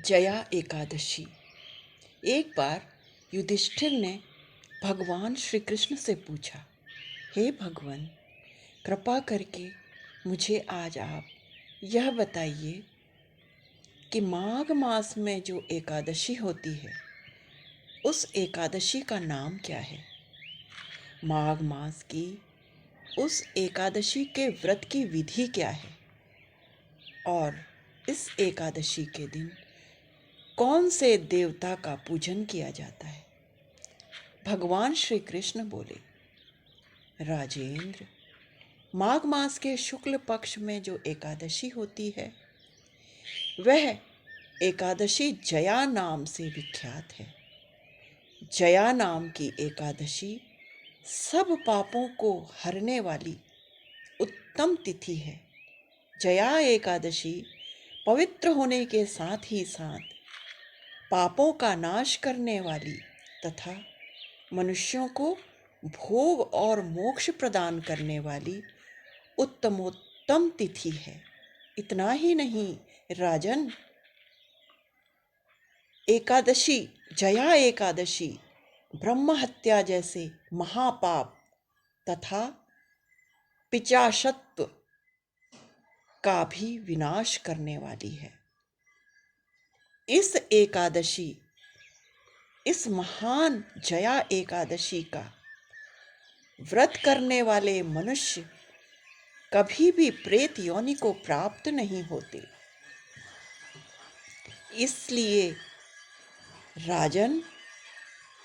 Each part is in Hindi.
जया एकादशी। एक बार युधिष्ठिर ने भगवान श्री कृष्ण से पूछा, हे भगवान, कृपा करके मुझे आज आप यह बताइए कि माघ मास में जो एकादशी होती है उस एकादशी का नाम क्या है। माघ मास की उस एकादशी के व्रत की विधि क्या है और इस एकादशी के दिन कौन से देवता का पूजन किया जाता है। भगवान श्री कृष्ण बोले, राजेंद्र, माघ मास के शुक्ल पक्ष में जो एकादशी होती है वह एकादशी जया नाम से विख्यात है। जया नाम की एकादशी सब पापों को हरने वाली उत्तम तिथि है। जया एकादशी पवित्र होने के साथ ही साथ पापों का नाश करने वाली तथा मनुष्यों को भोग और मोक्ष प्रदान करने वाली उत्तमोत्तम तिथि है। इतना ही नहीं राजन, एकादशी जया एकादशी ब्रह्म हत्या जैसे महापाप तथा पिशाचत्व का भी विनाश करने वाली है। इस महान जया एकादशी का व्रत करने वाले मनुष्य कभी भी प्रेत योनि को प्राप्त नहीं होते। इसलिए राजन,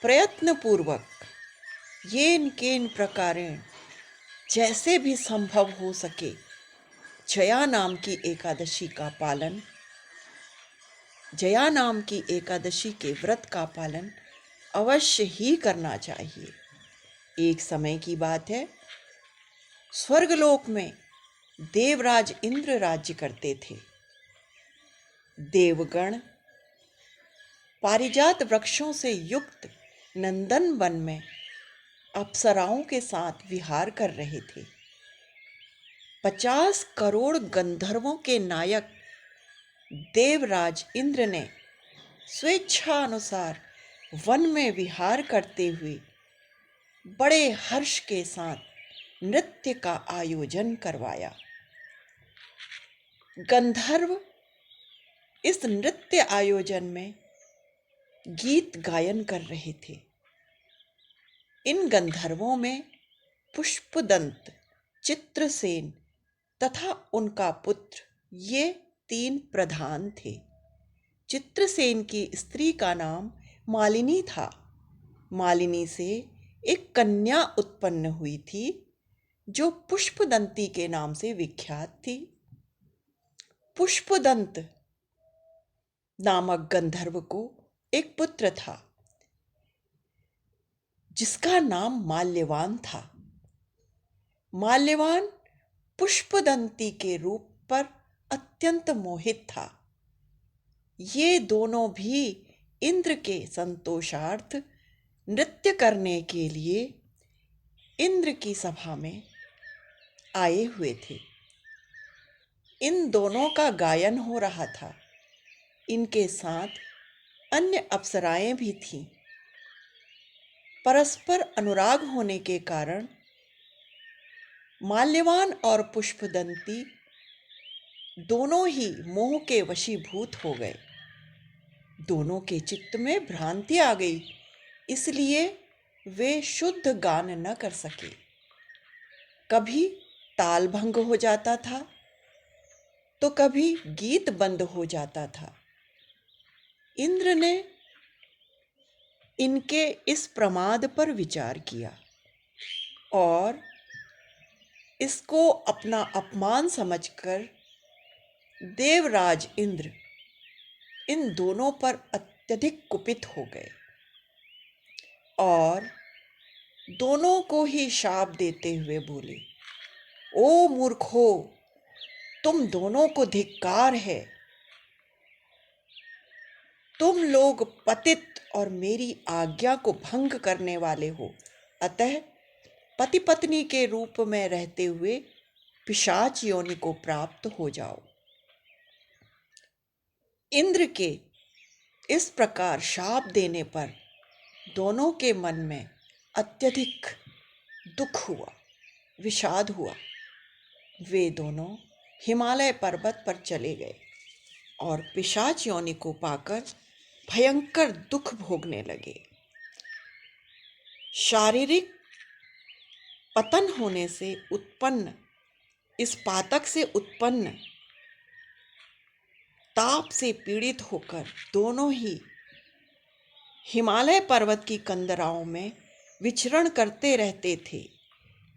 प्रयत्न पूर्वक येन केन प्रकारेण जैसे भी संभव हो सके जया नाम की एकादशी के व्रत का पालन अवश्य ही करना चाहिए। एक समय की बात है, स्वर्गलोक में देवराज इंद्र राज्य करते थे। देवगण पारिजात वृक्षों से युक्त नंदन वन में अप्सराओं के साथ विहार कर रहे थे। 50 करोड़ गंधर्वों के नायक देवराज इंद्र ने स्वेच्छा अनुसार वन में विहार करते हुए बड़े हर्ष के साथ नृत्य का आयोजन करवाया। गंधर्व इस नृत्य आयोजन में गीत गायन कर रहे थे। इन गंधर्वों में पुष्पदंत, चित्रसेन तथा उनका पुत्र ये 3 प्रधान थे। चित्रसेन की स्त्री का नाम मालिनी था। मालिनी से एक कन्या उत्पन्न हुई थी जो पुष्पदंती के नाम से विख्यात थी। पुष्पदंत नामक गंधर्व को एक पुत्र था जिसका नाम माल्यवान था। माल्यवान पुष्पदंती के रूप पर अत्यंत मोहित था। ये दोनों भी इंद्र के संतोषार्थ नृत्य करने के लिए इंद्र की सभा में आए हुए थे। इन दोनों का गायन हो रहा था। इनके साथ अन्य अप्सराएं भी थीं। परस्पर अनुराग होने के कारण माल्यवान और पुष्पदंती दोनों ही मोह के वशीभूत हो गए। दोनों के चित्त में भ्रांति आ गई, इसलिए वे शुद्ध गान न कर सके। कभी ताल भंग हो जाता था तो कभी गीत बंद हो जाता था। इंद्र ने इनके इस प्रमाद पर विचार किया और इसको अपना अपमान समझकर देवराज इंद्र इन दोनों पर अत्यधिक कुपित हो गए और दोनों को ही शाप देते हुए बोले, ओ मूर्खो, तुम दोनों को धिक्कार है। तुम लोग पतित और मेरी आज्ञा को भंग करने वाले हो, अतः पति पत्नी के रूप में रहते हुए पिशाच योनि को प्राप्त हो जाओ। इंद्र के इस प्रकार शाप देने पर दोनों के मन में अत्यधिक दुख हुआ, विषाद हुआ। वे दोनों हिमालय पर्वत पर चले गए और पिशाच योनि को पाकर भयंकर दुख भोगने लगे। शारीरिक पतन होने से उत्पन्न, इस पातक से उत्पन्न ताप से पीड़ित होकर दोनों ही हिमालय पर्वत की कंदराओं में विचरण करते रहते थे।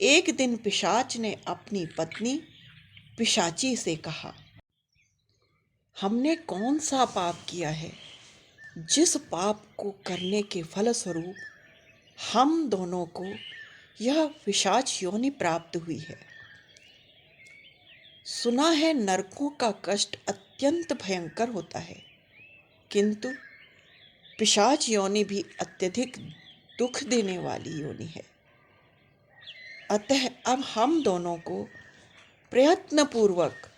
एक दिन पिशाच ने अपनी पत्नी पिशाची से कहा, हमने कौन सा पाप किया है जिस पाप को करने के फलस्वरूप हम दोनों को यह पिशाच योनि प्राप्त हुई है। सुना है नरकों का कष्ट अत्यंत भयंकर होता है, किंतु पिशाच योनि भी अत्यधिक दुख देने वाली योनि है। अतः अब हम दोनों को प्रयत्नपूर्वक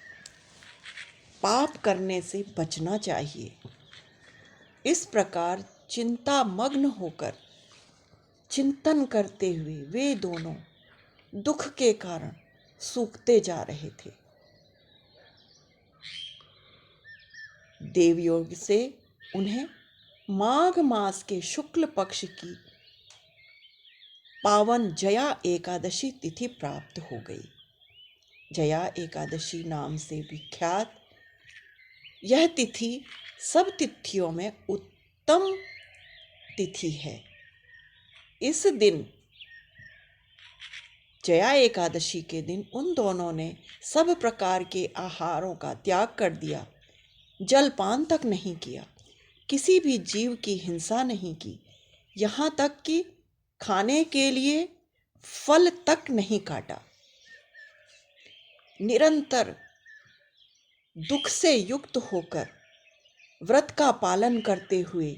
पाप करने से बचना चाहिए। इस प्रकार चिंता मग्न होकर चिंतन करते हुए वे दोनों दुख के कारण सूखते जा रहे थे। देवयोग से उन्हें माघ मास के शुक्ल पक्ष की पावन जया एकादशी तिथि प्राप्त हो गई। जया एकादशी नाम से विख्यात यह तिथि सब तिथियों में उत्तम तिथि है। इस दिन, जया एकादशी के दिन, उन दोनों ने सब प्रकार के आहारों का त्याग कर दिया, जलपान तक नहीं किया, किसी भी जीव की हिंसा नहीं की, यहाँ तक कि खाने के लिए फल तक नहीं काटा। निरंतर दुख से युक्त होकर व्रत का पालन करते हुए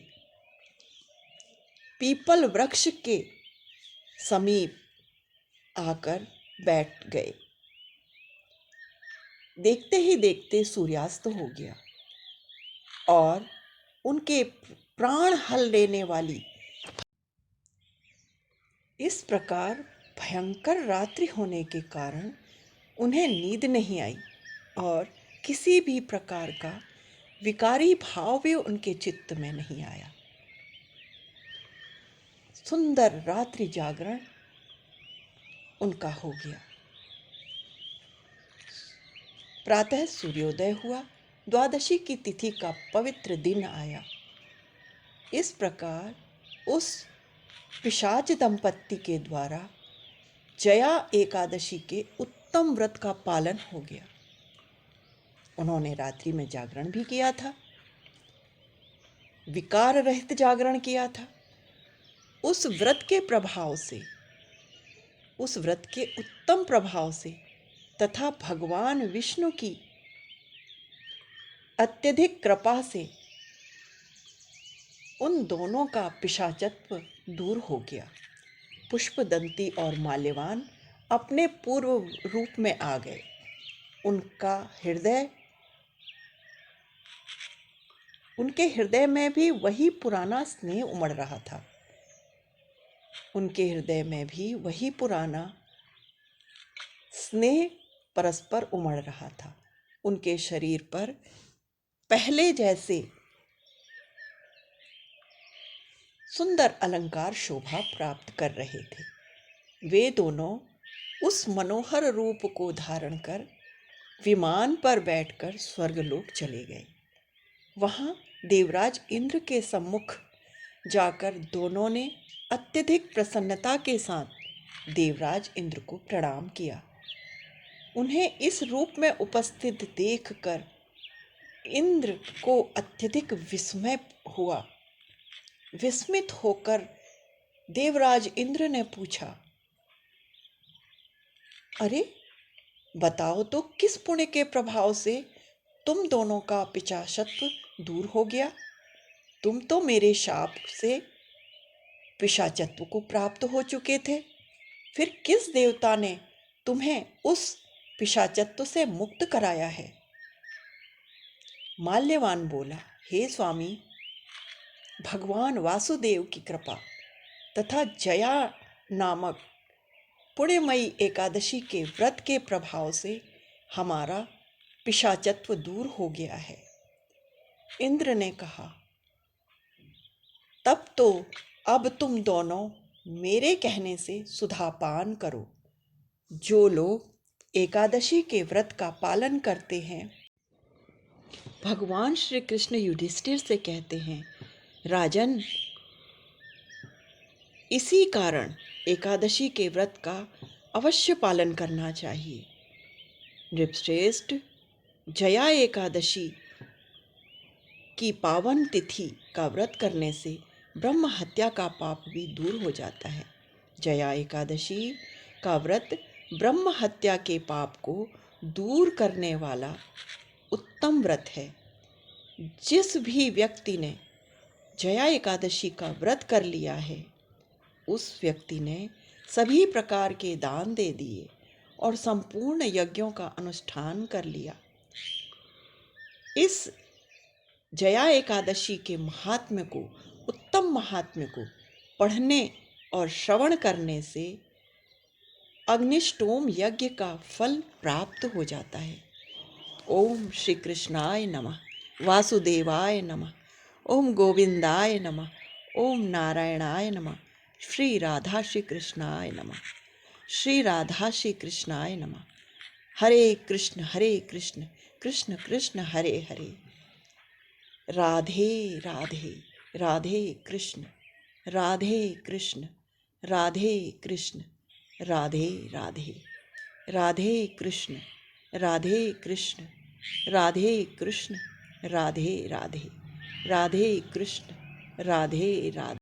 पीपल वृक्ष के समीप आकर बैठ गए। देखते ही देखते सूर्यास्त हो गया और उनके प्राण हल लेने वाली इस प्रकार भयंकर रात्रि होने के कारण उन्हें नींद नहीं आई और किसी भी प्रकार का विकारी भाव भी उनके चित्त में नहीं आया। सुंदर रात्रि जागरण उनका हो गया। प्रातः सूर्योदय हुआ, द्वादशी की तिथि का पवित्र दिन आया। इस प्रकार उस पिशाच दंपत्ति के द्वारा जया एकादशी के उत्तम व्रत का पालन हो गया। उन्होंने रात्रि में जागरण भी किया था, विकार रहित जागरण किया था। उस व्रत के प्रभाव से, उस व्रत के उत्तम प्रभाव से तथा भगवान विष्णु की अत्यधिक कृपा से उन दोनों का पिशाचत्व दूर हो गया। पुष्पदंती और माल्यवान अपने पूर्व रूप में आ गए। उनके हृदय में भी वही पुराना स्नेह उमड़ रहा था। उनके हृदय में भी वही पुराना स्नेह परस्पर उमड़ रहा था। उनके शरीर पर पहले जैसे सुंदर अलंकार शोभा प्राप्त कर रहे थे। वे दोनों उस मनोहर रूप को धारण कर विमान पर बैठकर स्वर्गलोक चले गए। वहां देवराज इंद्र के सम्मुख जाकर दोनों ने अत्यधिक प्रसन्नता के साथ देवराज इंद्र को प्रणाम किया। उन्हें इस रूप में उपस्थित देखकर इंद्र को अत्यधिक विस्मय हुआ। विस्मित होकर देवराज इंद्र ने पूछा, अरे बताओ तो किस पुण्य के प्रभाव से तुम दोनों का पिशाचत्व दूर हो गया? तुम तो मेरे शाप से पिशाचत्व को प्राप्त हो चुके थे, फिर किस देवता ने तुम्हें उस पिशाचत्व से मुक्त कराया है? माल्यवान बोला, हे स्वामी, भगवान वासुदेव की कृपा तथा जया नामक पुण्यमयी एकादशी के व्रत के प्रभाव से हमारा पिशाचत्व दूर हो गया है। इंद्र ने कहा, तब तो अब तुम दोनों मेरे कहने से सुधापान करो। जो लोग एकादशी के व्रत का पालन करते हैं, भगवान श्री कृष्ण युधिष्ठिर से कहते हैं, राजन, इसी कारण एकादशी के व्रत का अवश्य पालन करना चाहिए। नृपश्रेष्ठ, जया एकादशी की पावन तिथि का व्रत करने से ब्रह्म हत्या का पाप भी दूर हो जाता है। जया एकादशी का व्रत ब्रह्म हत्या के पाप को दूर करने वाला उत्तम व्रत है। जिस भी व्यक्ति ने जया एकादशी का व्रत कर लिया है, उस व्यक्ति ने सभी प्रकार के दान दे दिए और संपूर्ण यज्ञों का अनुष्ठान कर लिया। इस जया एकादशी के महात्म्य को, उत्तम महात्म्य को पढ़ने और श्रवण करने से अग्निष्टोम यज्ञ का फल प्राप्त हो जाता है। ओम श्री कृष्णाय नमः, वासुदेवाय नमः, ओम गोविंदाय नमः, ओम नारायणाय नमः, श्री राधा श्री कृष्णाय नमः, श्री राधा श्री कृष्णाय नमः। हरे कृष्ण कृष्ण कृष्ण हरे हरे, राधे राधे राधे कृष्ण राधे कृष्ण राधे कृष्ण राधे राधे, राधे कृष्ण राधे कृष्ण राधे कृष्ण राधे राधे, राधे कृष्ण राधे राधे।